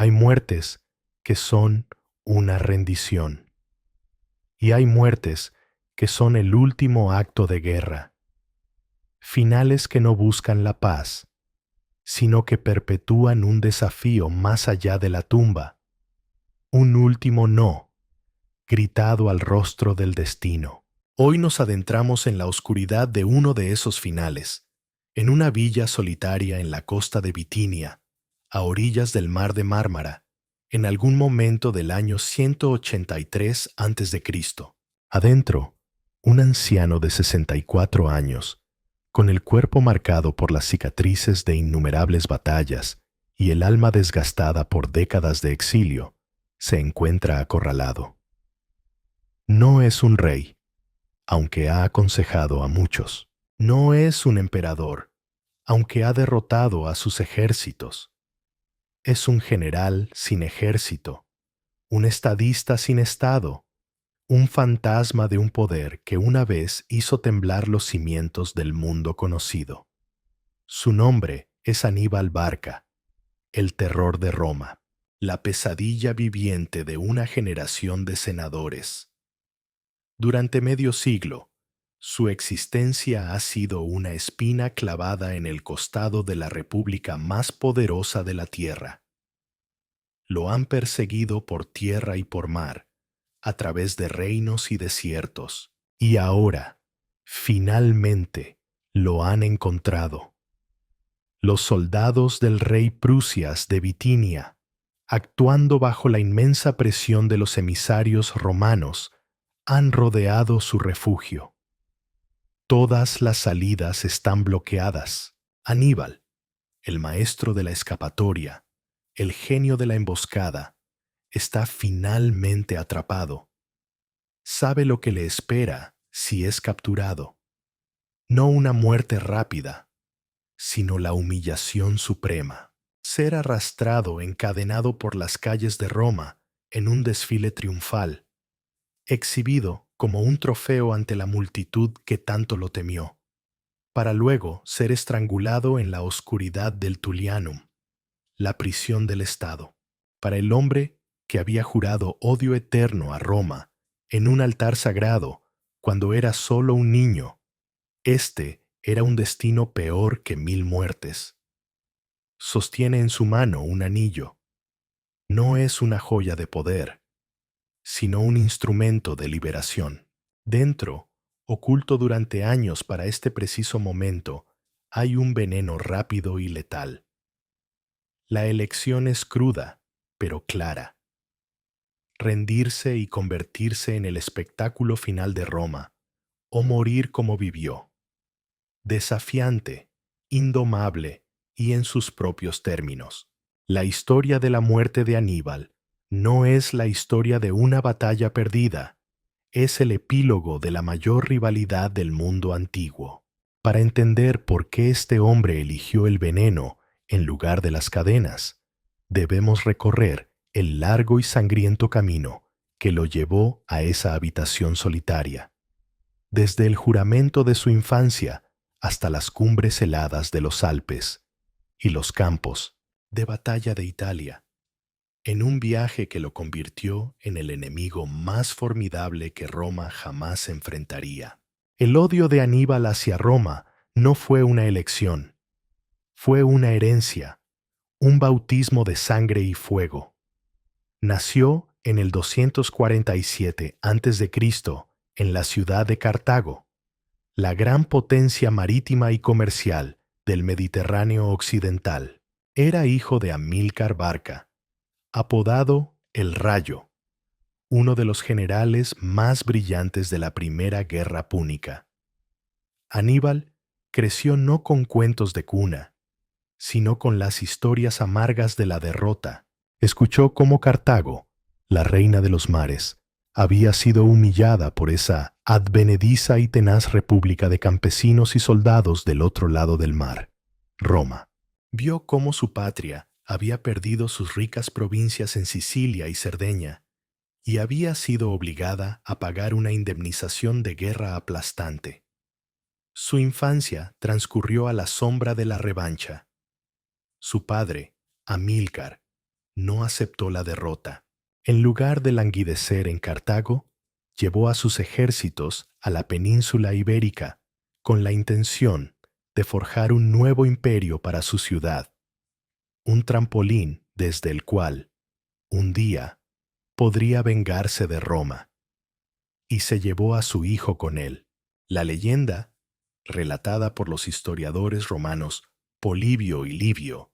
Hay muertes que son una rendición. Y hay muertes que son el último acto de guerra. Finales que no buscan la paz, sino que perpetúan un desafío más allá de la tumba. Un último no, gritado al rostro del destino. Hoy nos adentramos en la oscuridad de uno de esos finales, en una villa solitaria en la costa de Bitinia, a orillas del mar de Mármara, en algún momento del año 183 a.C. Adentro, un anciano de 64 años, con el cuerpo marcado por las cicatrices de innumerables batallas y el alma desgastada por décadas de exilio, se encuentra acorralado. No es un rey, aunque ha aconsejado a muchos. No es un emperador, aunque ha derrotado a sus ejércitos. Es un general sin ejército, un estadista sin estado, un fantasma de un poder que una vez hizo temblar los cimientos del mundo conocido. Su nombre es Aníbal Barca, el terror de Roma, la pesadilla viviente de una generación de senadores. Durante medio siglo, su existencia ha sido una espina clavada en el costado de la república más poderosa de la tierra. Lo han perseguido por tierra y por mar, a través de reinos y desiertos, y ahora, finalmente, lo han encontrado. Los soldados del rey Prusias de Bitinia, actuando bajo la inmensa presión de los emisarios romanos, han rodeado su refugio. Todas las salidas están bloqueadas. Aníbal, el maestro de la escapatoria, el genio de la emboscada, está finalmente atrapado. Sabe lo que le espera si es capturado. No una muerte rápida, sino la humillación suprema. Ser arrastrado, encadenado por las calles de Roma en un desfile triunfal, exhibido como un trofeo ante la multitud que tanto lo temió, para luego ser estrangulado en la oscuridad del Tullianum, la prisión del Estado. Para el hombre que había jurado odio eterno a Roma en un altar sagrado cuando era solo un niño, este era un destino peor que 1000 muertes. Sostiene en su mano un anillo. No es una joya de poder, sino un instrumento de liberación. Dentro, oculto durante años para este preciso momento, hay un veneno rápido y letal. La elección es cruda, pero clara. Rendirse y convertirse en el espectáculo final de Roma, o morir como vivió. Desafiante, indomable y en sus propios términos. La historia de la muerte de Aníbal no es la historia de una batalla perdida, es el epílogo de la mayor rivalidad del mundo antiguo. Para entender por qué este hombre eligió el veneno en lugar de las cadenas, debemos recorrer el largo y sangriento camino que lo llevó a esa habitación solitaria. Desde el juramento de su infancia hasta las cumbres heladas de los Alpes y los campos de batalla de Italia, en un viaje que lo convirtió en el enemigo más formidable que Roma jamás enfrentaría. El odio de Aníbal hacia Roma no fue una elección, fue una herencia, un bautismo de sangre y fuego. Nació en el 247 a.C. en la ciudad de Cartago, la gran potencia marítima y comercial del Mediterráneo occidental. Era hijo de Amílcar Barca, apodado El Rayo, uno de los generales más brillantes de la Primera Guerra Púnica. Aníbal creció no con cuentos de cuna, sino con las historias amargas de la derrota. Escuchó cómo Cartago, la reina de los mares, había sido humillada por esa advenediza y tenaz república de campesinos y soldados del otro lado del mar, Roma. Vio cómo su patria había perdido sus ricas provincias en Sicilia y Cerdeña, y había sido obligada a pagar una indemnización de guerra aplastante. Su infancia transcurrió a la sombra de la revancha. Su padre, Amílcar, no aceptó la derrota. En lugar de languidecer en Cartago, llevó a sus ejércitos a la península ibérica con la intención de forjar un nuevo imperio para su ciudad, un trampolín desde el cual, un día, podría vengarse de Roma. Y se llevó a su hijo con él. La leyenda, relatada por los historiadores romanos Polibio y Livio,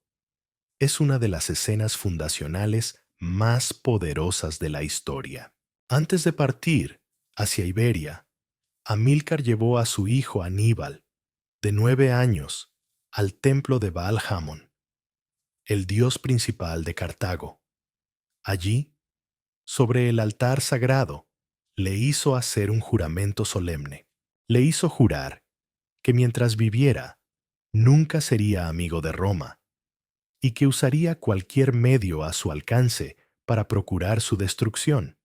es una de las escenas fundacionales más poderosas de la historia. Antes de partir hacia Iberia, Amílcar llevó a su hijo Aníbal, de 9 años, al templo de Baal-Hamón, el dios principal de Cartago. Allí, sobre el altar sagrado, le hizo hacer un juramento solemne. Le hizo jurar que mientras viviera, nunca sería amigo de Roma y que usaría cualquier medio a su alcance para procurar su destrucción.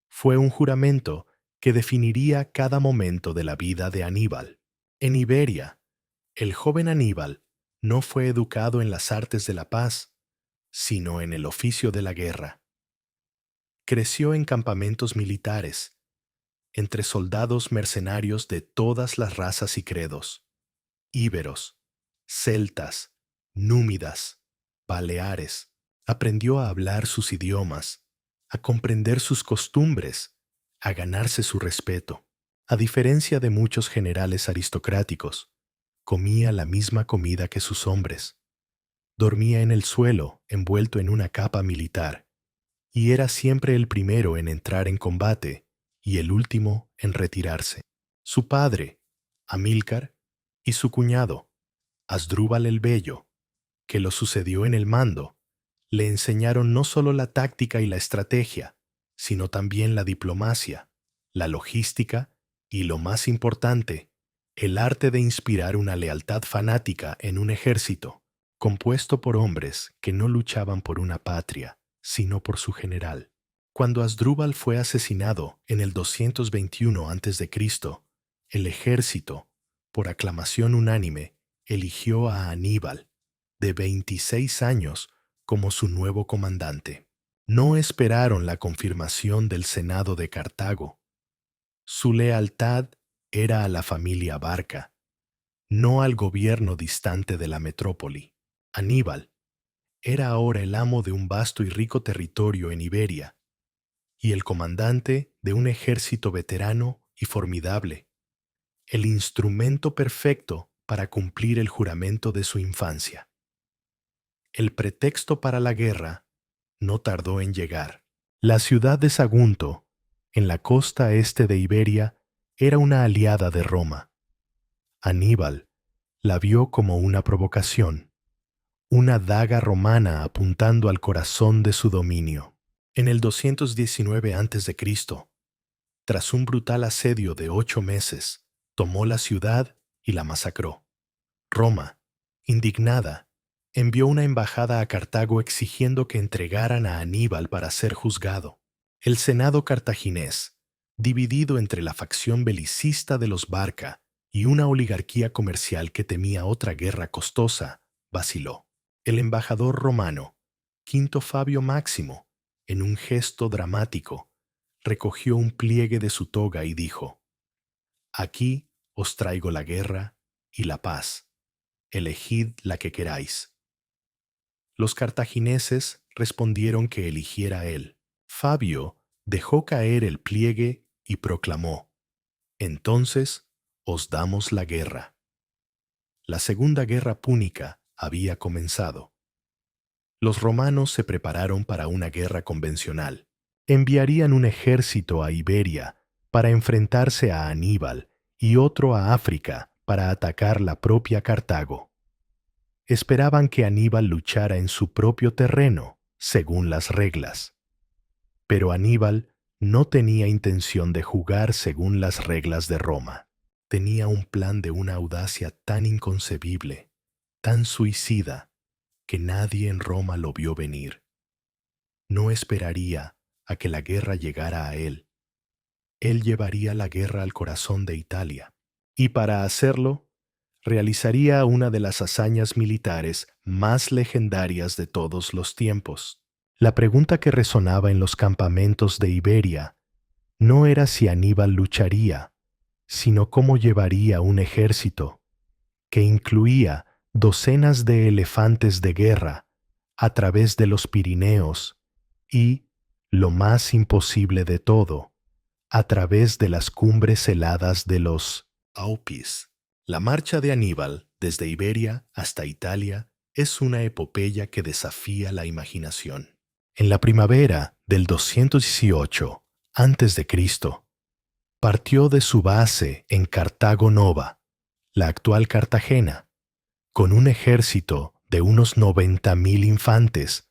Fue un juramento que definiría cada momento de la vida de Aníbal. En Iberia, el joven Aníbal no fue educado en las artes de la paz, sino en el oficio de la guerra. Creció en campamentos militares, entre soldados mercenarios de todas las razas y credos, íberos, celtas, númidas, baleares. Aprendió a hablar sus idiomas, a comprender sus costumbres, a ganarse su respeto. A diferencia de muchos generales aristocráticos, comía la misma comida que sus hombres. Dormía en el suelo, envuelto en una capa militar, y era siempre el primero en entrar en combate y el último en retirarse. Su padre, Amílcar, y su cuñado, Asdrúbal el Bello, que lo sucedió en el mando, le enseñaron no solo la táctica y la estrategia, sino también la diplomacia, la logística y, lo más importante, el arte de inspirar una lealtad fanática en un ejército, compuesto por hombres que no luchaban por una patria, sino por su general. Cuando Asdrúbal fue asesinado en el 221 a.C., el ejército, por aclamación unánime, eligió a Aníbal, de 26 años, como su nuevo comandante. No esperaron la confirmación del Senado de Cartago. Su lealtad era a la familia Barca, no al gobierno distante de la metrópoli. Aníbal era ahora el amo de un vasto y rico territorio en Iberia, y el comandante de un ejército veterano y formidable, el instrumento perfecto para cumplir el juramento de su infancia. El pretexto para la guerra no tardó en llegar. La ciudad de Sagunto, en la costa este de Iberia, era una aliada de Roma. Aníbal la vio como una provocación, una daga romana apuntando al corazón de su dominio. En el 219 a.C., tras un brutal asedio de 8 meses, tomó la ciudad y la masacró. Roma, indignada, envió una embajada a Cartago exigiendo que entregaran a Aníbal para ser juzgado. El Senado cartaginés, dividido entre la facción belicista de los Barca y una oligarquía comercial que temía otra guerra costosa, vaciló. El embajador romano, Quinto Fabio Máximo, en un gesto dramático, recogió un pliegue de su toga y dijo: «Aquí os traigo la guerra y la paz. Elegid la que queráis». Los cartagineses respondieron que eligiera él. Fabio dejó caer el pliegue y proclamó: «Entonces os damos la guerra». La Segunda Guerra Púnica había comenzado. Los romanos se prepararon para una guerra convencional. Enviarían un ejército a Iberia para enfrentarse a Aníbal y otro a África para atacar la propia Cartago. Esperaban que Aníbal luchara en su propio terreno, según las reglas. Pero Aníbal no tenía intención de jugar según las reglas de Roma. Tenía un plan de una audacia tan inconcebible, tan suicida, que nadie en Roma lo vio venir. No esperaría a que la guerra llegara a él. Él llevaría la guerra al corazón de Italia, y para hacerlo, realizaría una de las hazañas militares más legendarias de todos los tiempos. La pregunta que resonaba en los campamentos de Iberia no era si Aníbal lucharía, sino cómo llevaría un ejército que incluía docenas de elefantes de guerra a través de los Pirineos y, lo más imposible de todo, a través de las cumbres heladas de los Aupis. La marcha de Aníbal desde Iberia hasta Italia es una epopeya que desafía la imaginación. En la primavera del 218 a.C., partió de su base en Cartago Nova, la actual Cartagena, con un ejército de unos 90.000 infantes,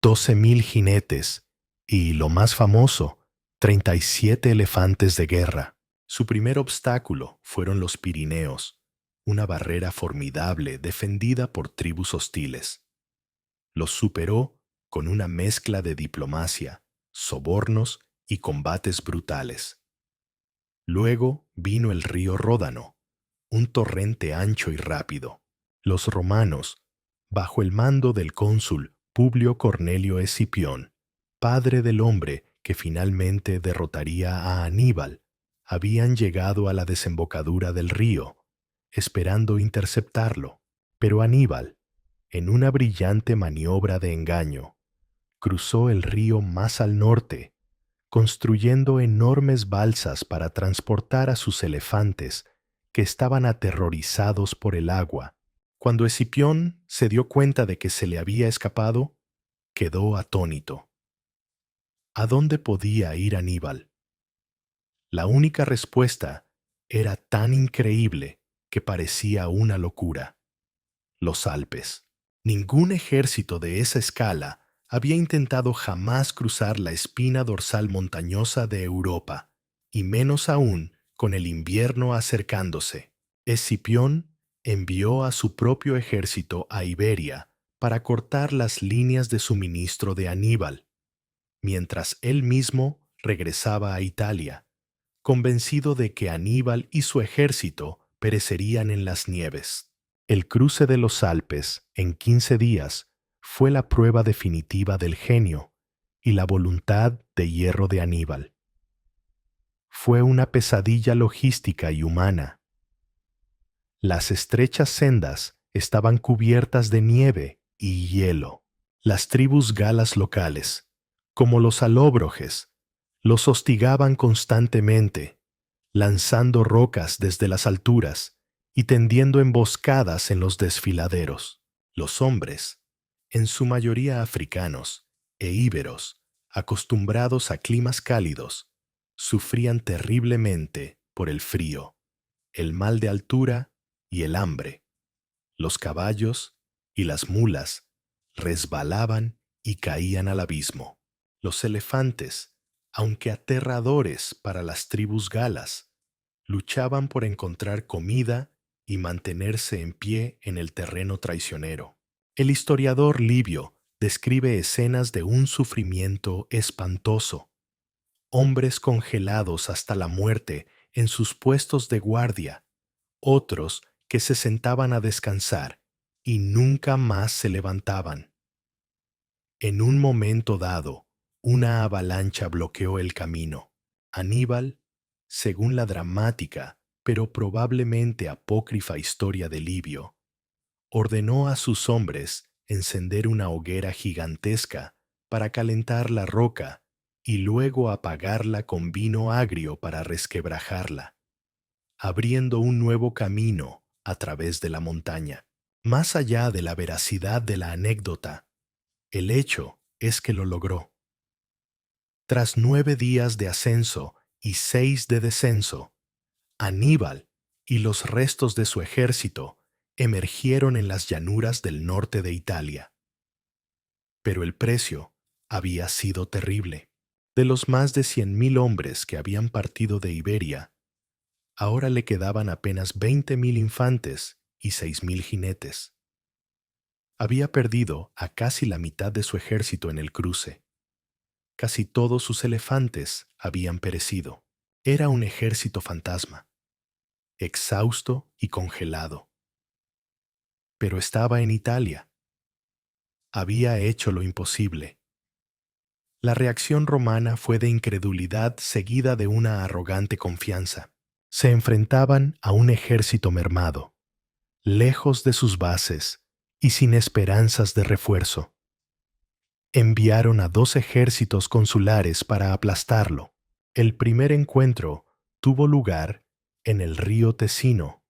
12.000 jinetes y, lo más famoso, 37 elefantes de guerra. Su primer obstáculo fueron los Pirineos, una barrera formidable defendida por tribus hostiles. Los superó con una mezcla de diplomacia, sobornos y combates brutales. Luego vino el río Ródano, un torrente ancho y rápido. Los romanos, bajo el mando del cónsul Publio Cornelio Escipión, padre del hombre que finalmente derrotaría a Aníbal, habían llegado a la desembocadura del río, esperando interceptarlo. Pero Aníbal, en una brillante maniobra de engaño, cruzó el río más al norte, construyendo enormes balsas para transportar a sus elefantes que estaban aterrorizados por el agua. Cuando Escipión se dio cuenta de que se le había escapado, quedó atónito. ¿A dónde podía ir Aníbal? La única respuesta era tan increíble que parecía una locura: los Alpes. Ningún ejército de esa escala había intentado jamás cruzar la espina dorsal montañosa de Europa, y menos aún con el invierno acercándose. Escipión envió a su propio ejército a Iberia para cortar las líneas de suministro de Aníbal, mientras él mismo regresaba a Italia, convencido de que Aníbal y su ejército perecerían en las nieves. El cruce de los Alpes en 15 días fue la prueba definitiva del genio y la voluntad de hierro de Aníbal. Fue una pesadilla logística y humana. Las estrechas sendas estaban cubiertas de nieve y hielo. Las tribus galas locales, como los alóbroges, los hostigaban constantemente, lanzando rocas desde las alturas y tendiendo emboscadas en los desfiladeros. Los hombres, en su mayoría africanos e íberos, acostumbrados a climas cálidos, sufrían terriblemente por el frío, el mal de altura y el hambre. Los caballos y las mulas resbalaban y caían al abismo. Los elefantes, aunque aterradores para las tribus galas, luchaban por encontrar comida y mantenerse en pie en el terreno traicionero. El historiador Livio describe escenas de un sufrimiento espantoso: hombres congelados hasta la muerte en sus puestos de guardia, otros que se sentaban a descansar y nunca más se levantaban. En un momento dado, una avalancha bloqueó el camino. Aníbal, según la dramática pero probablemente apócrifa historia de Livio, ordenó a sus hombres encender una hoguera gigantesca para calentar la roca y luego apagarla con vino agrio para resquebrajarla, abriendo un nuevo camino a través de la montaña. Más allá de la veracidad de la anécdota, el hecho es que lo logró. Tras 9 días de ascenso y 6 de descenso, Aníbal y los restos de su ejército emergieron en las llanuras del norte de Italia. Pero el precio había sido terrible. De los más de 100.000 hombres que habían partido de Iberia, ahora le quedaban apenas 20.000 infantes y 6.000 jinetes. Había perdido a casi la mitad de su ejército en el cruce. Casi todos sus elefantes habían perecido. Era un ejército fantasma, exhausto y congelado. Pero estaba en Italia. Había hecho lo imposible. La reacción romana fue de incredulidad seguida de una arrogante confianza. Se enfrentaban a un ejército mermado, lejos de sus bases y sin esperanzas de refuerzo. Enviaron a 2 ejércitos consulares para aplastarlo. El primer encuentro tuvo lugar en el río Tesino,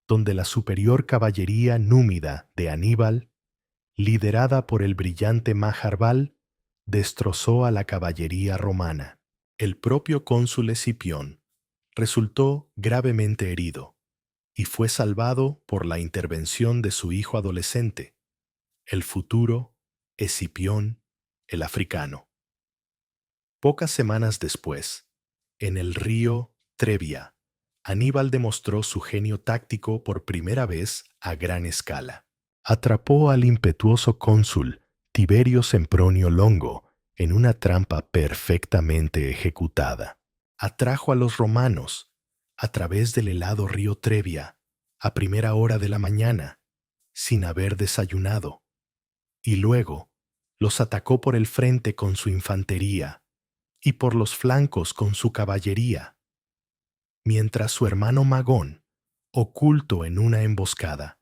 donde la superior caballería númida de Aníbal, liderada por el brillante Majarbal, destrozó a la caballería romana. El propio cónsul Escipión resultó gravemente herido y fue salvado por la intervención de su hijo adolescente, el futuro Escipión el africano. Pocas semanas después, en el río Trebia, Aníbal demostró su genio táctico por primera vez a gran escala. Atrapó al impetuoso cónsul Tiberio Sempronio Longo en una trampa perfectamente ejecutada. Atrajo a los romanos a través del helado río Trebia a primera hora de la mañana, sin haber desayunado, y luego los atacó por el frente con su infantería y por los flancos con su caballería, mientras su hermano Magón, oculto en una emboscada,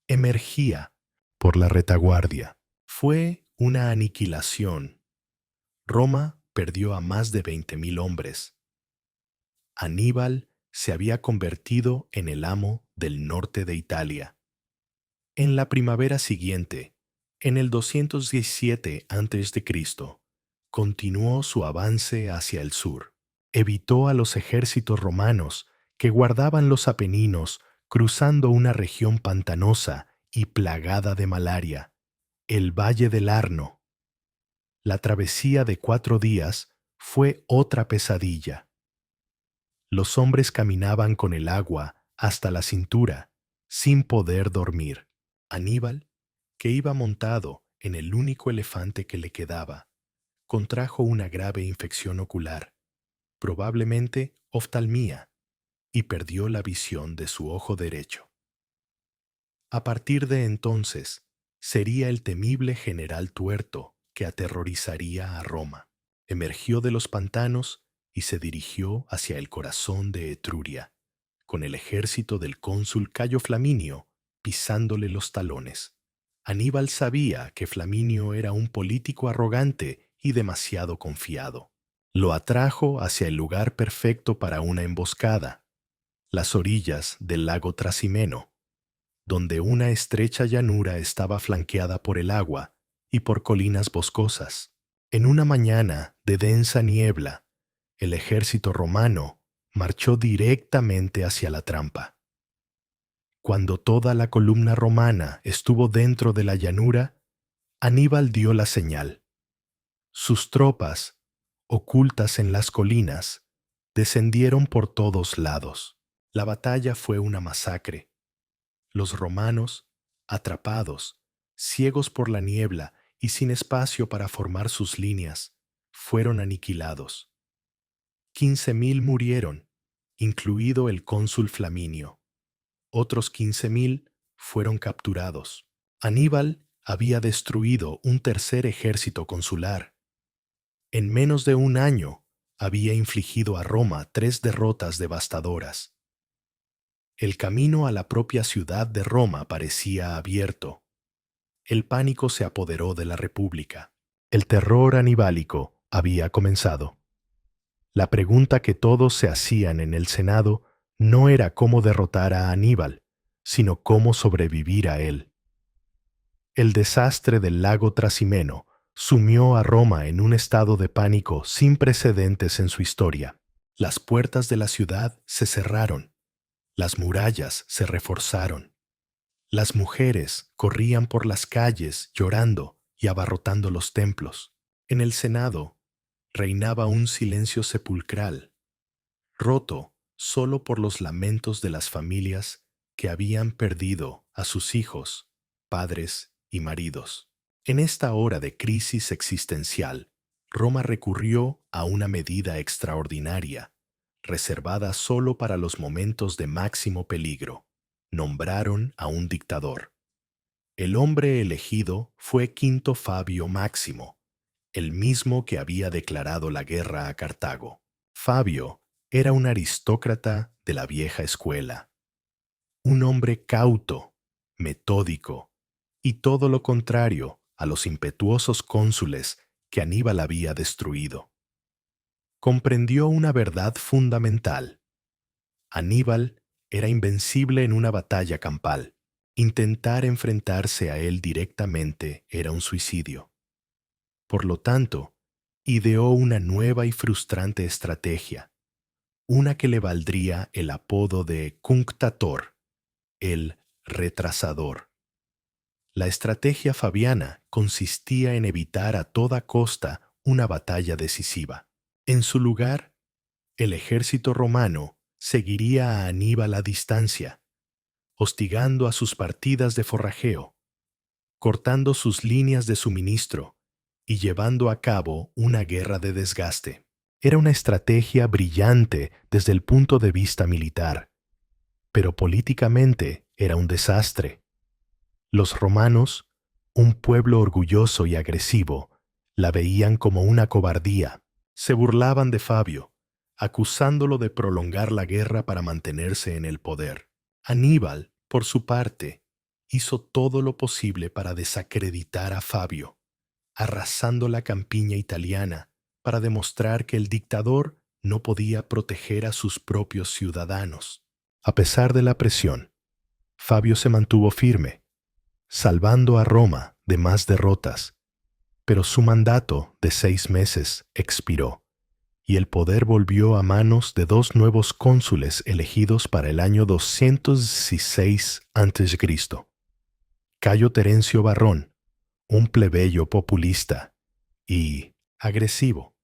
emergía por la retaguardia. Fue una aniquilación. Roma perdió a más de 20.000 hombres. Aníbal se había convertido en el amo del norte de Italia. En la primavera siguiente, en el 217 a.C., continuó su avance hacia el sur. Evitó a los ejércitos romanos que guardaban los Apeninos cruzando una región pantanosa y plagada de malaria, el Valle del Arno. La travesía de 4 días fue otra pesadilla. Los hombres caminaban con el agua hasta la cintura, sin poder dormir. Aníbal, que iba montado en el único elefante que le quedaba, contrajo una grave infección ocular, probablemente oftalmía, y perdió la visión de su ojo derecho. A partir de entonces, sería el temible general tuerto que aterrorizaría a Roma. Emergió de los pantanos y se dirigió hacia el corazón de Etruria, con el ejército del cónsul Cayo Flaminio pisándole los talones. Aníbal sabía que Flaminio era un político arrogante y demasiado confiado. Lo atrajo hacia el lugar perfecto para una emboscada, las orillas del lago Trasimeno, donde una estrecha llanura estaba flanqueada por el agua y por colinas boscosas. En una mañana de densa niebla, el ejército romano marchó directamente hacia la trampa. Cuando toda la columna romana estuvo dentro de la llanura, Aníbal dio la señal. Sus tropas, ocultas en las colinas, descendieron por todos lados. La batalla fue una masacre. Los romanos, atrapados, ciegos por la niebla y sin espacio para formar sus líneas, fueron aniquilados. 15.000 murieron, incluido el cónsul Flaminio. Otros 15.000 fueron capturados. Aníbal había destruido un tercer ejército consular. En menos de un año había infligido a Roma 3 derrotas devastadoras. El camino a la propia ciudad de Roma parecía abierto. El pánico se apoderó de la República. El terror anibálico había comenzado. La pregunta que todos se hacían en el Senado no era cómo derrotar a Aníbal, sino cómo sobrevivir a él. El desastre del lago Trasimeno sumió a Roma en un estado de pánico sin precedentes en su historia. Las puertas de la ciudad se cerraron. Las murallas se reforzaron. Las mujeres corrían por las calles llorando y abarrotando los templos. En el Senado reinaba un silencio sepulcral, roto solo por los lamentos de las familias que habían perdido a sus hijos, padres y maridos. En esta hora de crisis existencial, Roma recurrió a una medida extraordinaria, reservada solo para los momentos de máximo peligro. Nombraron a un dictador. El hombre elegido fue Quinto Fabio Máximo, el mismo que había declarado la guerra a Cartago. Fabio era un aristócrata de la vieja escuela, un hombre cauto, metódico, y todo lo contrario a los impetuosos cónsules que Aníbal había destruido. Comprendió una verdad fundamental. Aníbal era invencible en una batalla campal. Intentar enfrentarse a él directamente era un suicidio. Por lo tanto, ideó una nueva y frustrante estrategia, una que le valdría el apodo de Cunctator, el retrasador. La estrategia fabiana consistía en evitar a toda costa una batalla decisiva. En su lugar, el ejército romano seguiría a Aníbal a distancia, hostigando a sus partidas de forrajeo, cortando sus líneas de suministro y llevando a cabo una guerra de desgaste. Era una estrategia brillante desde el punto de vista militar, pero políticamente era un desastre. Los romanos, un pueblo orgulloso y agresivo, la veían como una cobardía. Se burlaban de Fabio, acusándolo de prolongar la guerra para mantenerse en el poder. Aníbal, por su parte, hizo todo lo posible para desacreditar a Fabio, arrasando la campiña italiana para demostrar que el dictador no podía proteger a sus propios ciudadanos. A pesar de la presión, Fabio se mantuvo firme, salvando a Roma de más derrotas, pero su mandato de 6 meses expiró, y el poder volvió a manos de 2 nuevos cónsules elegidos para el año 216 a.C., Cayo Terencio Varrón, un plebeyo populista y agresivo,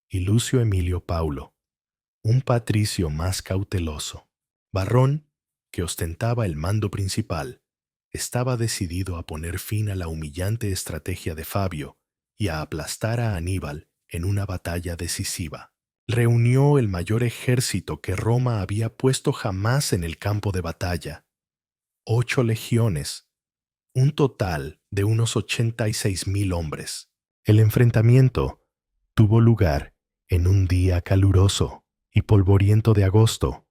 y Lucio Emilio Paulo, un patricio más cauteloso. Varrón, que ostentaba el mando principal, estaba decidido a poner fin a la humillante estrategia de Fabio y a aplastar a Aníbal en una batalla decisiva. Reunió el mayor ejército que Roma había puesto jamás en el campo de batalla, 8 legiones, un total de unos 86.000 hombres. El enfrentamiento tuvo lugar en un día caluroso y polvoriento de agosto,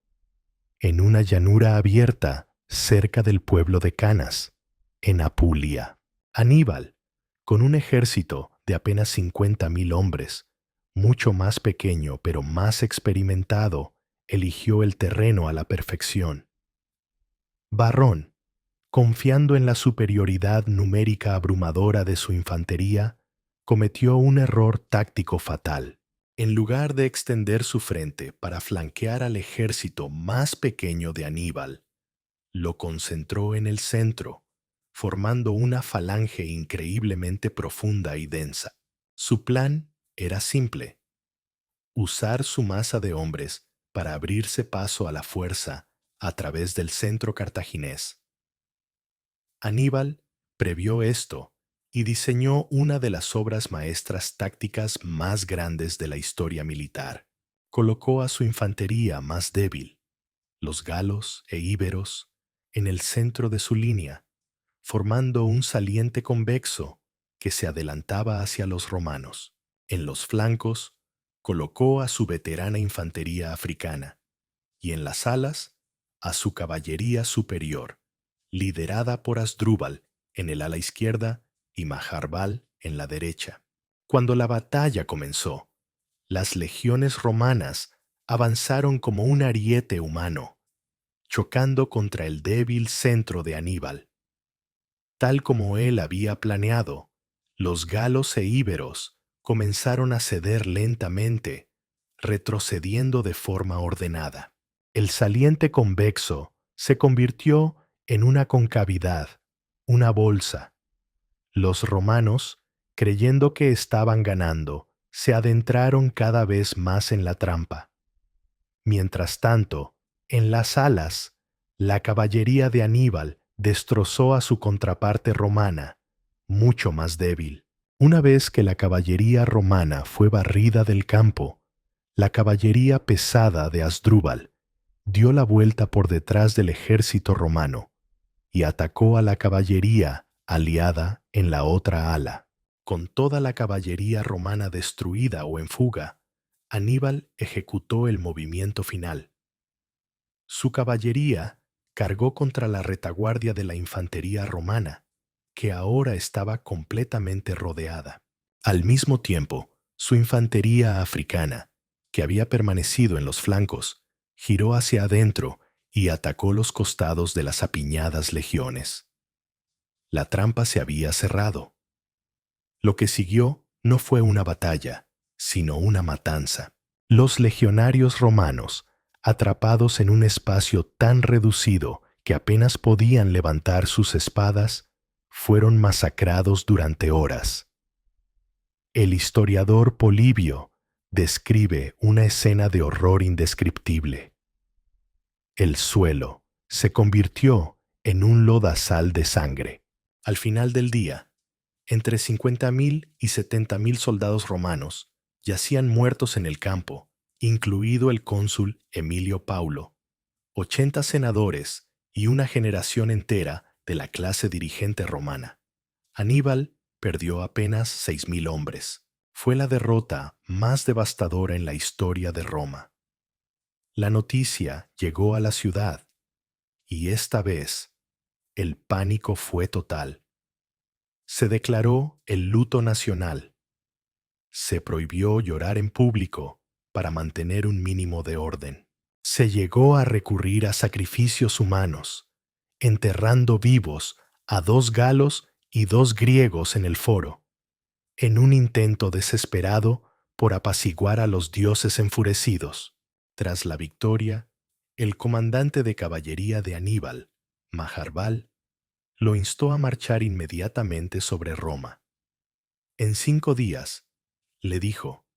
en una llanura abierta cerca del pueblo de Canas, en Apulia. Aníbal, con un ejército de apenas 50.000 hombres, mucho más pequeño pero más experimentado, eligió el terreno a la perfección. Varrón, confiando en la superioridad numérica abrumadora de su infantería, cometió un error táctico fatal. En lugar de extender su frente para flanquear al ejército más pequeño de Aníbal, lo concentró en el centro, formando una falange increíblemente profunda y densa. Su plan era simple: usar su masa de hombres para abrirse paso a la fuerza a través del centro cartaginés. Aníbal previó esto y diseñó una de las obras maestras tácticas más grandes de la historia militar. Colocó a su infantería más débil, los galos e íberos, en el centro de su línea, formando un saliente convexo que se adelantaba hacia los romanos. En los flancos, colocó a su veterana infantería africana y en las alas a su caballería superior, liderada por Asdrúbal en el ala izquierda y Maharbal en la derecha. Cuando la batalla comenzó, las legiones romanas avanzaron como un ariete humano, chocando contra el débil centro de Aníbal. Tal como él había planeado, los galos e íberos comenzaron a ceder lentamente, retrocediendo de forma ordenada. El saliente convexo se convirtió en una concavidad, una bolsa. Los romanos, creyendo que estaban ganando, se adentraron cada vez más en la trampa. Mientras tanto, en las alas, la caballería de Aníbal destrozó a su contraparte romana, mucho más débil. Una vez que la caballería romana fue barrida del campo, la caballería pesada de Asdrúbal dio la vuelta por detrás del ejército romano y atacó a la caballería aliada en la otra ala. con toda la caballería romana destruida o en fuga, Aníbal ejecutó el movimiento final. Su caballería cargó contra la retaguardia de la infantería romana, que ahora estaba completamente rodeada. Al mismo tiempo, su infantería africana, que había permanecido en los flancos, giró hacia adentro y atacó los costados de las apiñadas legiones. La trampa se había cerrado. Lo que siguió no fue una batalla, sino una matanza. Los legionarios romanos, atrapados en un espacio tan reducido que apenas podían levantar sus espadas, fueron masacrados durante horas. El historiador Polibio describe una escena de horror indescriptible. El suelo se convirtió en un lodazal de sangre. Al final del día, entre 50.000 y 70.000 soldados romanos yacían muertos en el campo, incluido el cónsul Emilio Paulo, 80 senadores y una generación entera de la clase dirigente romana. Aníbal perdió apenas 6.000 hombres. Fue la derrota más devastadora en la historia de Roma. La noticia llegó a la ciudad, y esta vez el pánico fue total. Se declaró el luto nacional. Se prohibió llorar en público para mantener un mínimo de orden. Se llegó a recurrir a sacrificios humanos, enterrando vivos a 2 galos y 2 griegos en el foro, en un intento desesperado por apaciguar a los dioses enfurecidos. Tras la victoria, el comandante de caballería de Aníbal, Maharbal, lo instó a marchar inmediatamente sobre Roma. En 5 días, le dijo,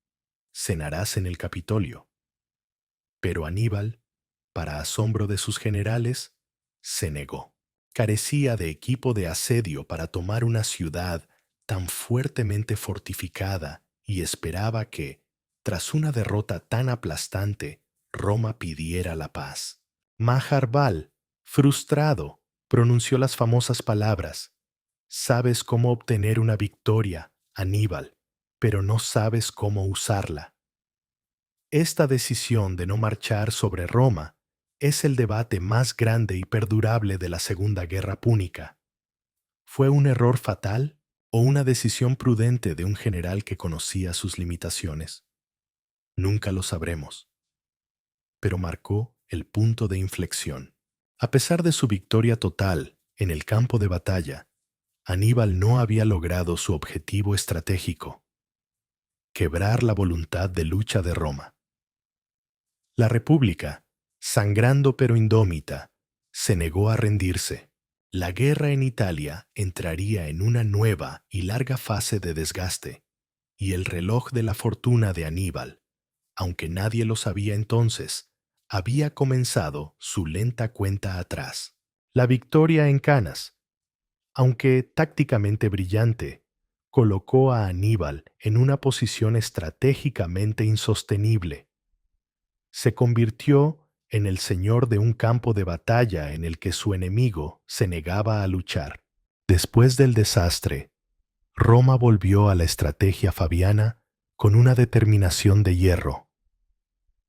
cenarás en el Capitolio. Pero Aníbal, para asombro de sus generales, se negó. Carecía de equipo de asedio para tomar una ciudad tan fuertemente fortificada y esperaba que, tras una derrota tan aplastante, Roma pidiera la paz. Maharbal, frustrado, pronunció las famosas palabras: «Sabes cómo obtener una victoria, Aníbal, pero no sabes cómo usarla». Esta decisión de no marchar sobre Roma es el debate más grande y perdurable de la Segunda Guerra Púnica. ¿Fue un error fatal o una decisión prudente de un general que conocía sus limitaciones? Nunca lo sabremos, pero marcó el punto de inflexión. A pesar de su victoria total en el campo de batalla, Aníbal no había logrado su objetivo estratégico: quebrar la voluntad de lucha de Roma. La República, sangrando pero indómita, se negó a rendirse. La guerra en Italia entraría en una nueva y larga fase de desgaste, y el reloj de la fortuna de Aníbal, aunque nadie lo sabía entonces, había comenzado su lenta cuenta atrás. La victoria en Canas, aunque tácticamente brillante, colocó a Aníbal en una posición estratégicamente insostenible. Se convirtió en el señor de un campo de batalla en el que su enemigo se negaba a luchar. Después del desastre, Roma volvió a la estrategia fabiana con una determinación de hierro.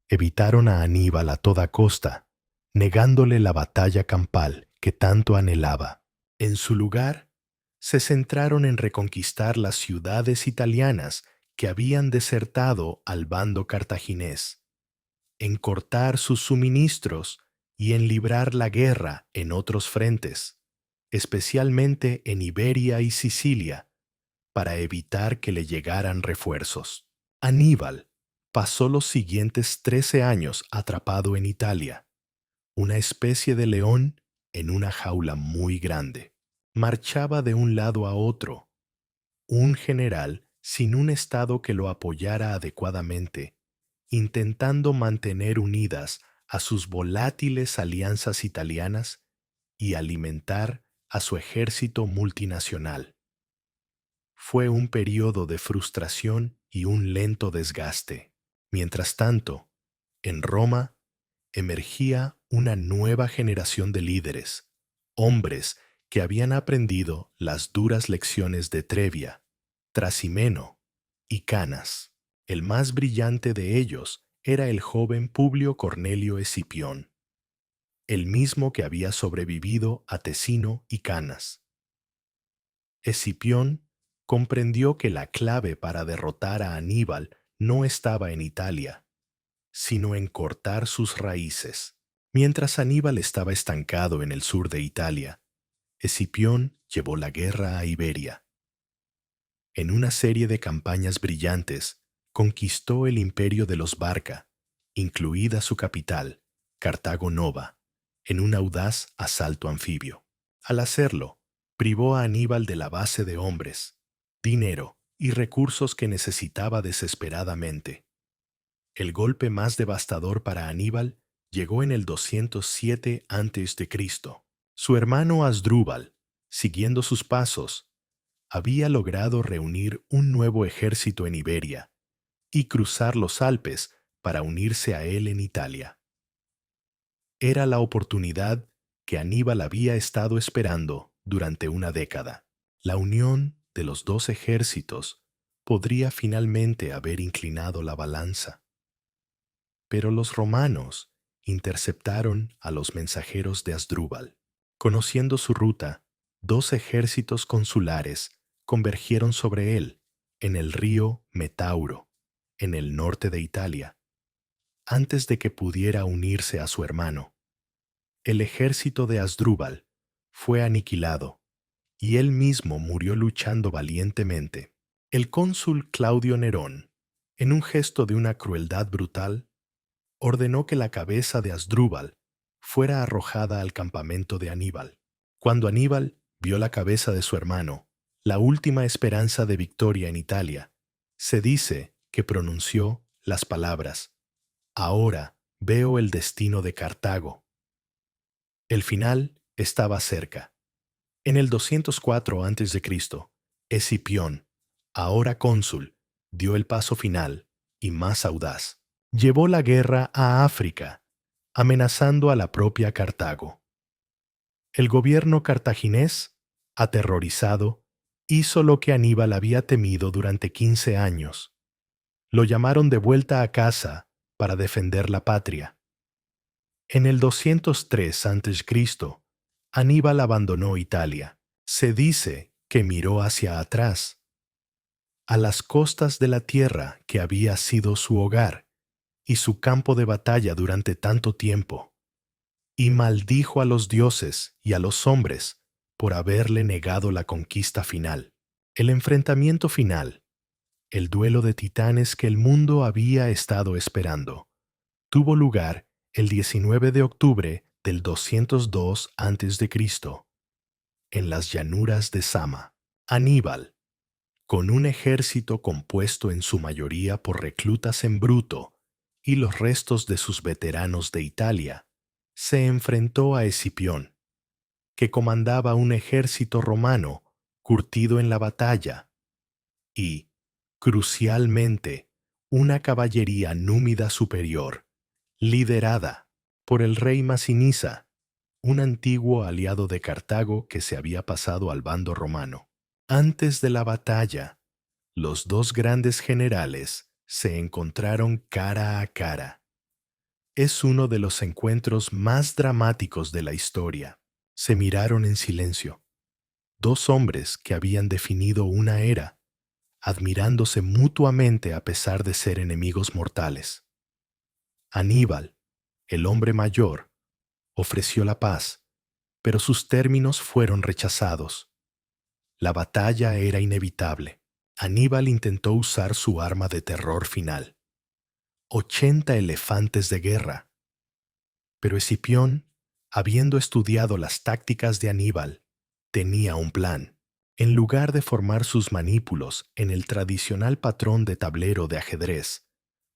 Evitaron a Aníbal a toda costa, negándole la batalla campal que tanto anhelaba. En su lugar, se centraron en reconquistar las ciudades italianas que habían desertado al bando cartaginés, en cortar sus suministros y en librar la guerra en otros frentes, especialmente en Iberia y Sicilia, para evitar que le llegaran refuerzos. Aníbal pasó los siguientes 13 años atrapado en Italia, una especie de león en una jaula muy grande. Marchaba de un lado a otro, un general sin un estado que lo apoyara adecuadamente, intentando mantener unidas a sus volátiles alianzas italianas y alimentar a su ejército multinacional. Fue un periodo de frustración y un lento desgaste. Mientras tanto, en Roma emergía una nueva generación de líderes, hombres que habían aprendido las duras lecciones de Trevia Trasimeno y Canas. El más brillante de ellos era el joven Publio Cornelio Escipión, el mismo que había sobrevivido a Tesino y Canas. Escipión comprendió que la clave para derrotar a Aníbal no estaba en Italia, sino en cortar sus raíces. Mientras Aníbal estaba estancado en el sur de Italia, Escipión llevó la guerra a Iberia. En una serie de campañas brillantes, conquistó el imperio de los Barca, incluida su capital, Cartago Nova, en un audaz asalto anfibio. Al hacerlo, privó a Aníbal de la base de hombres, dinero y recursos que necesitaba desesperadamente. El golpe más devastador para Aníbal llegó en el 207 a.C. Su hermano Asdrúbal, siguiendo sus pasos, había logrado reunir un nuevo ejército en Iberia y cruzar los Alpes para unirse a él en Italia. Era la oportunidad que Aníbal había estado esperando durante una década. La unión de los dos ejércitos podría finalmente haber inclinado la balanza. Pero los romanos interceptaron a los mensajeros de Asdrúbal. Conociendo su ruta, dos ejércitos consulares convergieron sobre él en el río Metauro, en el norte de Italia, antes de que pudiera unirse a su hermano. El ejército de Asdrúbal fue aniquilado y él mismo murió luchando valientemente. El cónsul Claudio Nerón, en un gesto de una crueldad brutal, ordenó que la cabeza de Asdrúbal fuera arrojada al campamento de Aníbal. Cuando Aníbal vio la cabeza de su hermano, la última esperanza de victoria en Italia, se dice que pronunció las palabras: «Ahora veo el destino de Cartago». El final estaba cerca. En el 204 a.C., Escipión, ahora cónsul, dio el paso final y más audaz. Llevó la guerra a África, amenazando a la propia Cartago. El gobierno cartaginés, aterrorizado, hizo lo que Aníbal había temido durante 15 años. Lo llamaron de vuelta a casa para defender la patria. En el 203 a.C., Aníbal abandonó Italia. Se dice que miró hacia atrás, a las costas de la tierra que había sido su hogar y su campo de batalla durante tanto tiempo, y maldijo a los dioses y a los hombres por haberle negado la conquista final. El enfrentamiento final, el duelo de titanes que el mundo había estado esperando, tuvo lugar el 19 de octubre del 202 a.C., en las llanuras de Sama. Aníbal, con un ejército compuesto en su mayoría por reclutas en bruto y los restos de sus veteranos de Italia, se enfrentó a Escipión, que comandaba un ejército romano curtido en la batalla, y, crucialmente, una caballería númida superior, liderada por el rey Masinisa, un antiguo aliado de Cartago que se había pasado al bando romano. Antes de la batalla, los dos grandes generales se encontraron cara a cara. Es uno de los encuentros más dramáticos de la historia. Se miraron en silencio. Dos hombres que habían definido una era, admirándose mutuamente a pesar de ser enemigos mortales. Aníbal, el hombre mayor, ofreció la paz, pero sus términos fueron rechazados. La batalla era inevitable. Aníbal intentó usar su arma de terror final: 80 elefantes de guerra. Pero Escipión, habiendo estudiado las tácticas de Aníbal, tenía un plan. En lugar de formar sus manípulos en el tradicional patrón de tablero de ajedrez,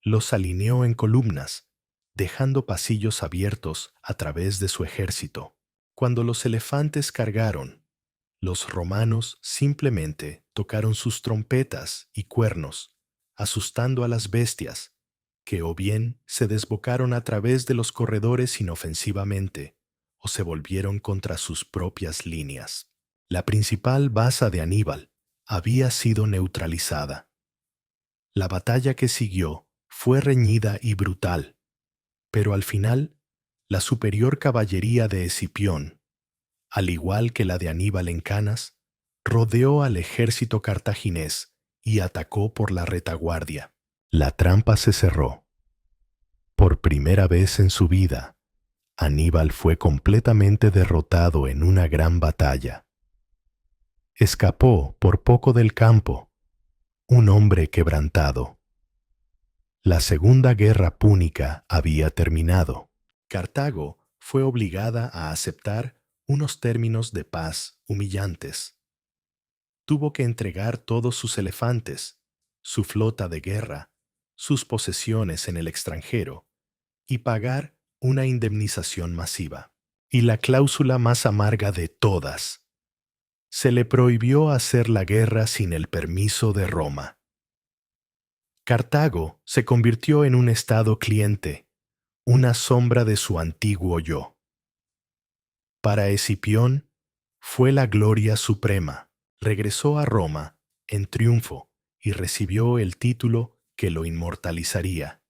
los alineó en columnas, dejando pasillos abiertos a través de su ejército. Cuando los elefantes cargaron, los romanos simplemente tocaron sus trompetas y cuernos, asustando a las bestias, que o bien se desbocaron a través de los corredores inofensivamente, o se volvieron contra sus propias líneas. La principal baza de Aníbal, había sido neutralizada. La batalla que siguió fue reñida y brutal, pero al final, la superior caballería de Escipión, al igual que la de Aníbal en Canas, rodeó al ejército cartaginés y atacó por la retaguardia. La trampa se cerró. Por primera vez en su vida, Aníbal fue completamente derrotado en una gran batalla. Escapó por poco del campo, un hombre quebrantado. La Segunda Guerra Púnica había terminado. Cartago fue obligada a aceptar unos términos de paz humillantes. Tuvo que entregar todos sus elefantes, su flota de guerra, sus posesiones en el extranjero y pagar una indemnización masiva. Y la cláusula más amarga de todas: se le prohibió hacer la guerra sin el permiso de Roma. Cartago se convirtió en un estado cliente, una sombra de su antiguo yo. Para Escipión fue la gloria suprema. Regresó a Roma en triunfo y recibió el título que lo inmortalizaría: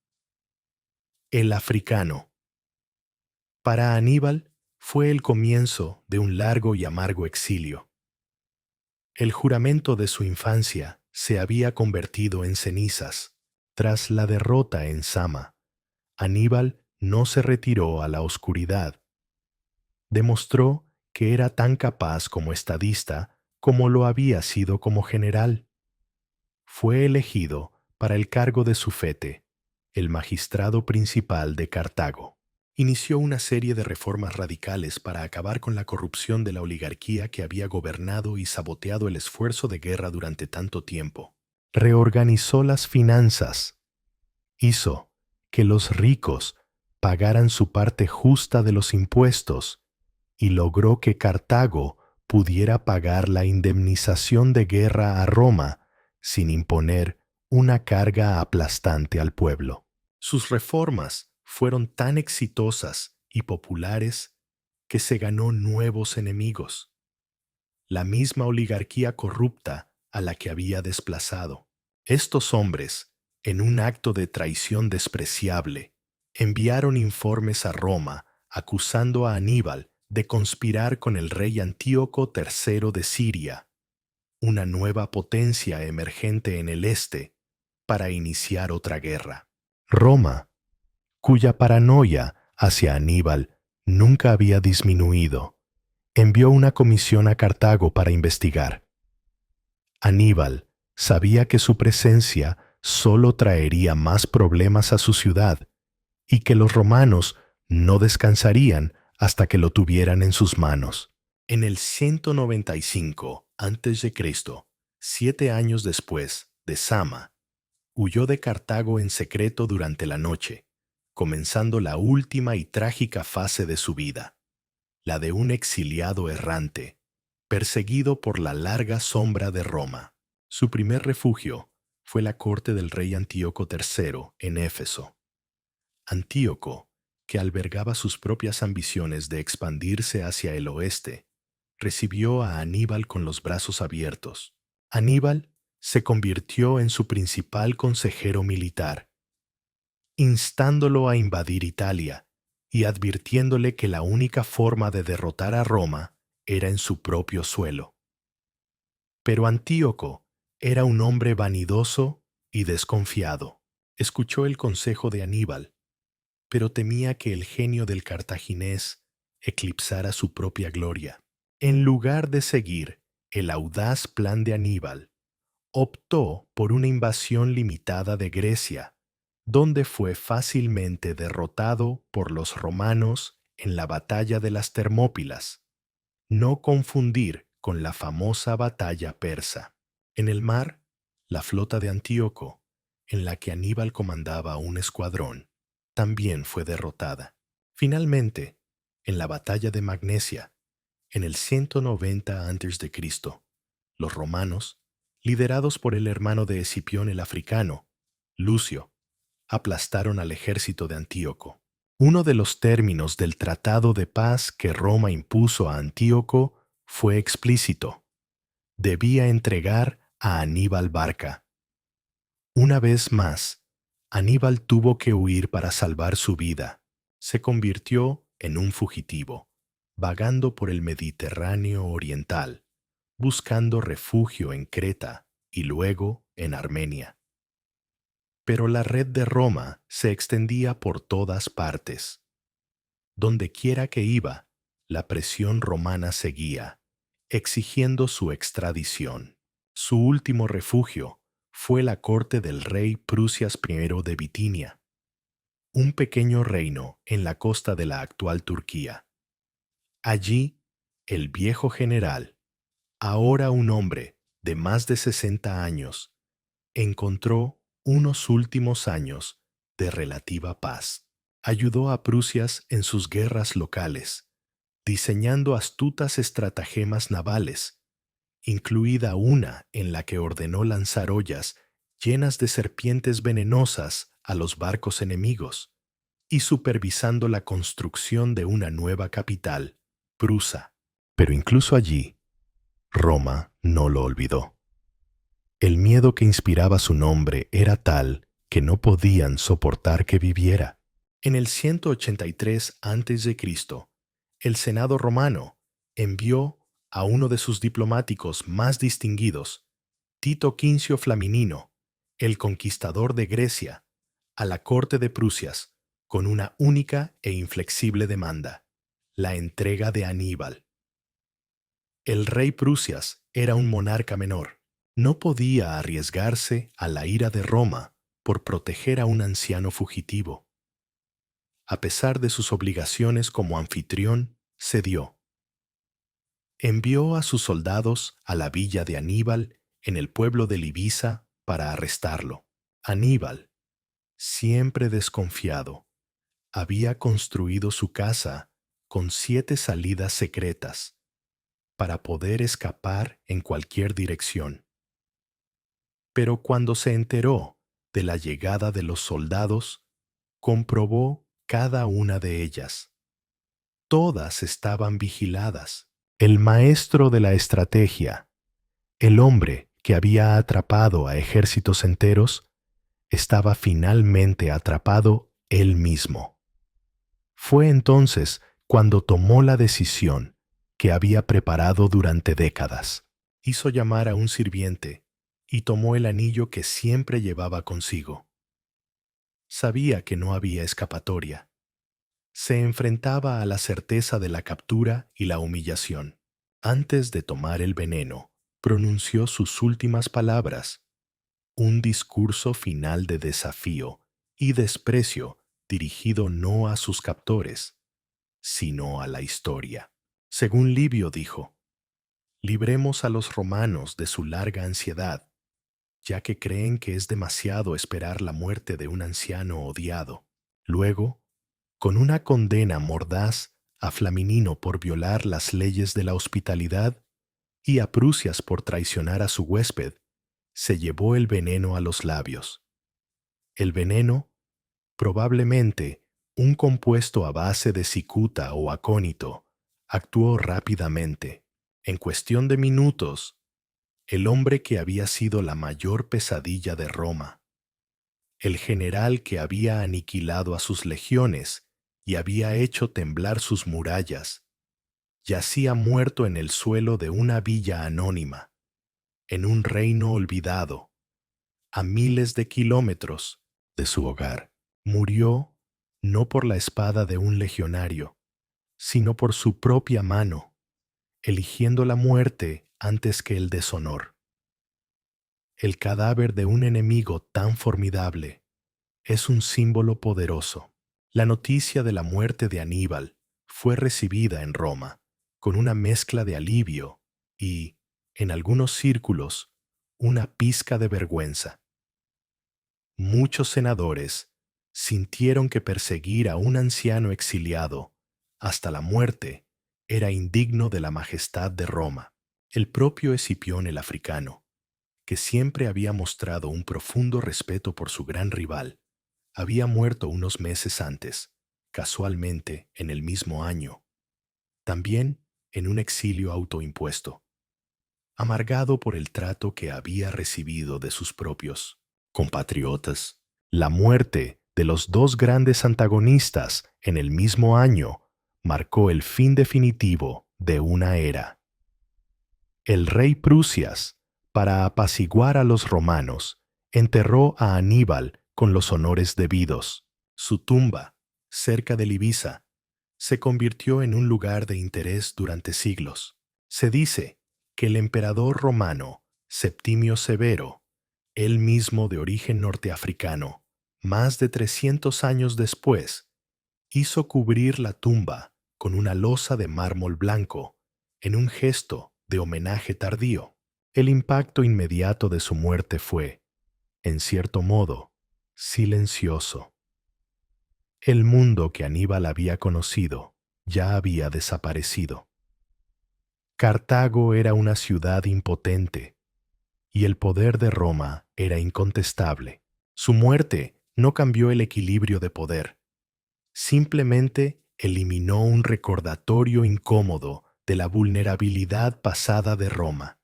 el africano. Para Aníbal fue el comienzo de un largo y amargo exilio. El juramento de su infancia se había convertido en cenizas. Tras la derrota en Zama, Aníbal no se retiró a la oscuridad. Demostró que era tan capaz como estadista como lo había sido como general. Fue elegido para el cargo de sufete, el magistrado principal de Cartago. Inició una serie de reformas radicales para acabar con la corrupción de la oligarquía que había gobernado y saboteado el esfuerzo de guerra durante tanto tiempo. Reorganizó las finanzas. Hizo que los ricos pagaran su parte justa de los impuestos y logró que Cartago pudiera pagar la indemnización de guerra a Roma sin imponer una carga aplastante al pueblo. Sus reformas fueron tan exitosas y populares que se ganó nuevos enemigos: la misma oligarquía corrupta a la que había desplazado. Estos hombres, en un acto de traición despreciable, enviaron informes a Roma acusando a Aníbal de conspirar con el rey Antíoco III de Siria, una nueva potencia emergente en el este, para iniciar otra guerra. Roma, cuya paranoia hacia Aníbal nunca había disminuido, envió una comisión a Cartago para investigar. Aníbal sabía que su presencia solo traería más problemas a su ciudad y que los romanos no descansarían hasta que lo tuvieran en sus manos. En el 195 a.C., 7 años después de Zama, huyó de Cartago en secreto durante la noche, comenzando la última y trágica fase de su vida, la de un exiliado errante, perseguido por la larga sombra de Roma. Su primer refugio fue la corte del rey Antíoco III en Éfeso. Antíoco, que albergaba sus propias ambiciones de expandirse hacia el oeste, recibió a Aníbal con los brazos abiertos. Aníbal se convirtió en su principal consejero militar, instándolo a invadir Italia y advirtiéndole que la única forma de derrotar a Roma era en su propio suelo. Pero Antíoco era un hombre vanidoso y desconfiado. Escuchó el consejo de Aníbal, pero temía que el genio del cartaginés eclipsara su propia gloria. En lugar de seguir el audaz plan de Aníbal, optó por una invasión limitada de Grecia, donde fue fácilmente derrotado por los romanos en la batalla de las Termópilas. No confundir con la famosa batalla persa. En el mar, la flota de Antíoco, en la que Aníbal comandaba un escuadrón, también fue derrotada. Finalmente, en la batalla de Magnesia, en el 190 a.C., los romanos, liderados por el hermano de Escipión el africano, Lucio, aplastaron al ejército de Antíoco. Uno de los términos del tratado de paz que Roma impuso a Antíoco fue explícito: debía entregar a Aníbal Barca. Una vez más, Aníbal tuvo que huir para salvar su vida. Se convirtió en un fugitivo, vagando por el Mediterráneo oriental, buscando refugio en Creta y luego en Armenia. Pero la red de Roma se extendía por todas partes. Donde quiera que iba, la presión romana seguía, exigiendo su extradición. Su último refugio fue la corte del rey Prusias I de Bitinia, un pequeño reino en la costa de la actual Turquía. Allí, el viejo general, ahora un hombre de más de 60 años, encontró unos últimos años de relativa paz. Ayudó a Prusias en sus guerras locales, diseñando astutas estratagemas navales, incluida una en la que ordenó lanzar ollas llenas de serpientes venenosas a los barcos enemigos, y supervisando la construcción de una nueva capital, Prusa. Pero incluso allí, Roma no lo olvidó. El miedo que inspiraba su nombre era tal que no podían soportar que viviera. En el 183 a.C., el Senado romano envió a uno de sus diplomáticos más distinguidos, Tito Quincio Flaminino, el conquistador de Grecia, a la corte de Prusias con una única e inflexible demanda: la entrega de Aníbal. El rey Prusias era un monarca menor. No podía arriesgarse a la ira de Roma por proteger a un anciano fugitivo. A pesar de sus obligaciones como anfitrión, cedió. Envió a sus soldados a la villa de Aníbal en el pueblo de Libisa para arrestarlo. Aníbal, siempre desconfiado, había construido su casa con 7 salidas secretas para poder escapar en cualquier dirección. Pero cuando se enteró de la llegada de los soldados, comprobó cada una de ellas. Todas estaban vigiladas. El maestro de la estrategia, el hombre que había atrapado a ejércitos enteros, estaba finalmente atrapado él mismo. Fue entonces cuando tomó la decisión que había preparado durante décadas. Hizo llamar a un sirviente y tomó el anillo que siempre llevaba consigo. Sabía que no había escapatoria. Se enfrentaba a la certeza de la captura y la humillación. Antes de tomar el veneno, pronunció sus últimas palabras, un discurso final de desafío y desprecio dirigido no a sus captores, sino a la historia. Según Livio dijo: libremos a los romanos de su larga ansiedad, ya que creen que es demasiado esperar la muerte de un anciano odiado. Luego, con una condena mordaz a Flaminino por violar las leyes de la hospitalidad y a Prusias por traicionar a su huésped, se llevó el veneno a los labios. El veneno, probablemente un compuesto a base de cicuta o acónito, actuó rápidamente. En cuestión de minutos, el hombre que había sido la mayor pesadilla de Roma, el general que había aniquilado a sus legiones y había hecho temblar sus murallas, yacía muerto en el suelo de una villa anónima, en un reino olvidado, a miles de kilómetros de su hogar. Murió no por la espada de un legionario, sino por su propia mano, eligiendo la muerte antes que el deshonor. El cadáver de un enemigo tan formidable es un símbolo poderoso. La noticia de la muerte de Aníbal fue recibida en Roma con una mezcla de alivio y, en algunos círculos, una pizca de vergüenza. Muchos senadores sintieron que perseguir a un anciano exiliado hasta la muerte era indigno de la majestad de Roma. El propio Escipión el africano, que siempre había mostrado un profundo respeto por su gran rival, había muerto unos meses antes, casualmente en el mismo año, también en un exilio autoimpuesto. amargado por el trato que había recibido de sus propios compatriotas. La muerte de los dos grandes antagonistas en el mismo año marcó el fin definitivo de una era. El rey Prusias, para apaciguar a los romanos, enterró a Aníbal con los honores debidos. Su tumba, cerca de Libisa, se convirtió en un lugar de interés durante siglos. Se dice que el emperador romano Septimio Severo, él mismo de origen norteafricano, más de 300 años después, hizo cubrir la tumba con una losa de mármol blanco, en un gesto de homenaje tardío. El impacto inmediato de su muerte fue, en cierto modo, silencioso. El mundo que Aníbal había conocido ya había desaparecido. Cartago era una ciudad impotente y el poder de Roma era incontestable. Su muerte no cambió el equilibrio de poder, simplemente eliminó un recordatorio incómodo de la vulnerabilidad pasada de Roma.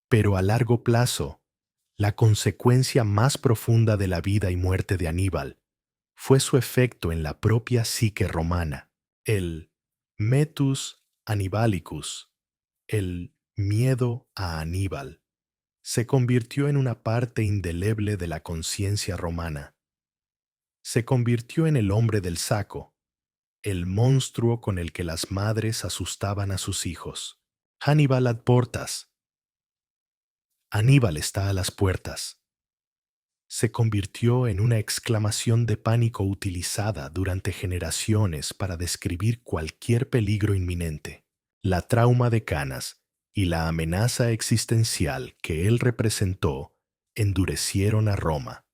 Pero a largo plazo, la consecuencia más profunda de la vida y muerte de Aníbal fue su efecto en la propia psique romana, el metus Annibalicus, el miedo a Aníbal, se convirtió en una parte indeleble de la conciencia romana. Se convirtió en el hombre del saco, el monstruo con el que las madres asustaban a sus hijos. Hannibal ad portas. Aníbal está a las puertas. Se convirtió en una exclamación de pánico utilizada durante generaciones para describir cualquier peligro inminente. La trauma de Canas y la amenaza existencial que él representó endurecieron a Roma.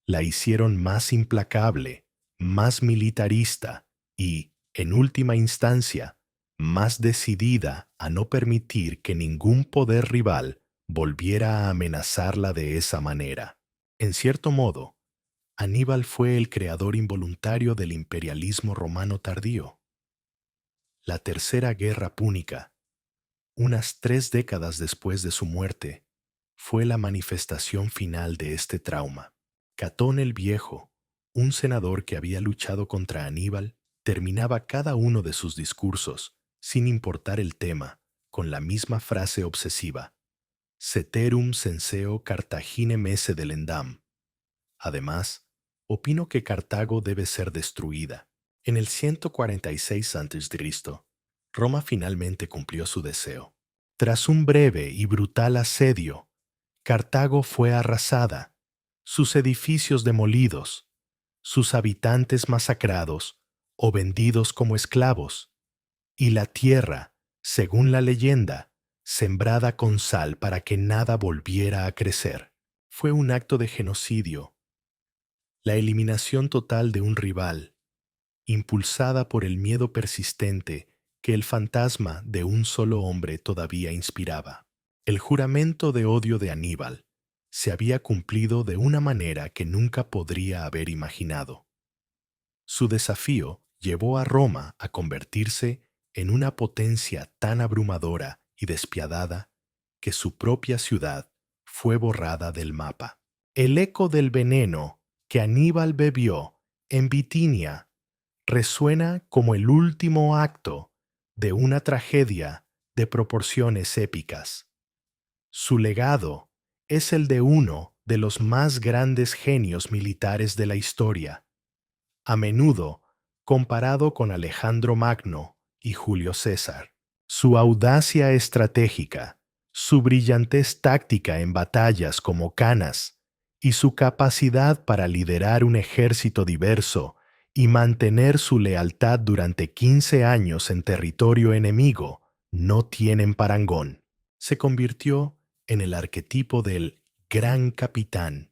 La hicieron más implacable, más militarista y, en última instancia, más decidida a no permitir que ningún poder rival volviera a amenazarla de esa manera. En cierto modo, Aníbal fue el creador involuntario del imperialismo romano tardío. La Tercera Guerra Púnica, unas 3 décadas después de su muerte, fue la manifestación final de este trauma. Catón el Viejo, un senador que había luchado contra Aníbal, terminaba cada uno de sus discursos, sin importar el tema, con la misma frase obsesiva: Ceterum censeo Cartagine messe delendam. Además, opino que Cartago debe ser destruida. En el 146 a.C., Roma finalmente cumplió su deseo. Tras un breve y brutal asedio, Cartago fue arrasada, sus edificios demolidos, sus habitantes masacrados o vendidos como esclavos, y la tierra, según la leyenda, sembrada con sal para que nada volviera a crecer. Fue un acto de genocidio, la eliminación total de un rival, impulsada por el miedo persistente que el fantasma de un solo hombre todavía inspiraba. El juramento de odio de Aníbal se había cumplido de una manera que nunca podría haber imaginado. Su desafío llevó a Roma a convertirse en una potencia tan abrumadora y despiadada que su propia ciudad fue borrada del mapa. El eco del veneno que Aníbal bebió en Bitinia resuena como el último acto de una tragedia de proporciones épicas. Su legado es el de uno de los más grandes genios militares de la historia, a menudo comparado con Alejandro Magno y Julio César. Su audacia estratégica, su brillantez táctica en batallas como Canas y su capacidad para liderar un ejército diverso y mantener su lealtad durante 15 años en territorio enemigo no tienen parangón. Se convirtió en el arquetipo del gran capitán,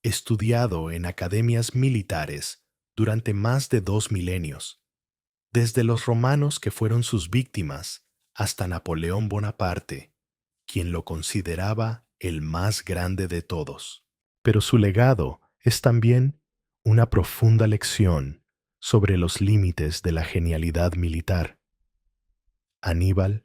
estudiado en academias militares durante más de 2 milenios, desde los romanos que fueron sus víctimas hasta Napoleón Bonaparte, quien lo consideraba el más grande de todos. Pero su legado es también una profunda lección sobre los límites de la genialidad militar. Aníbal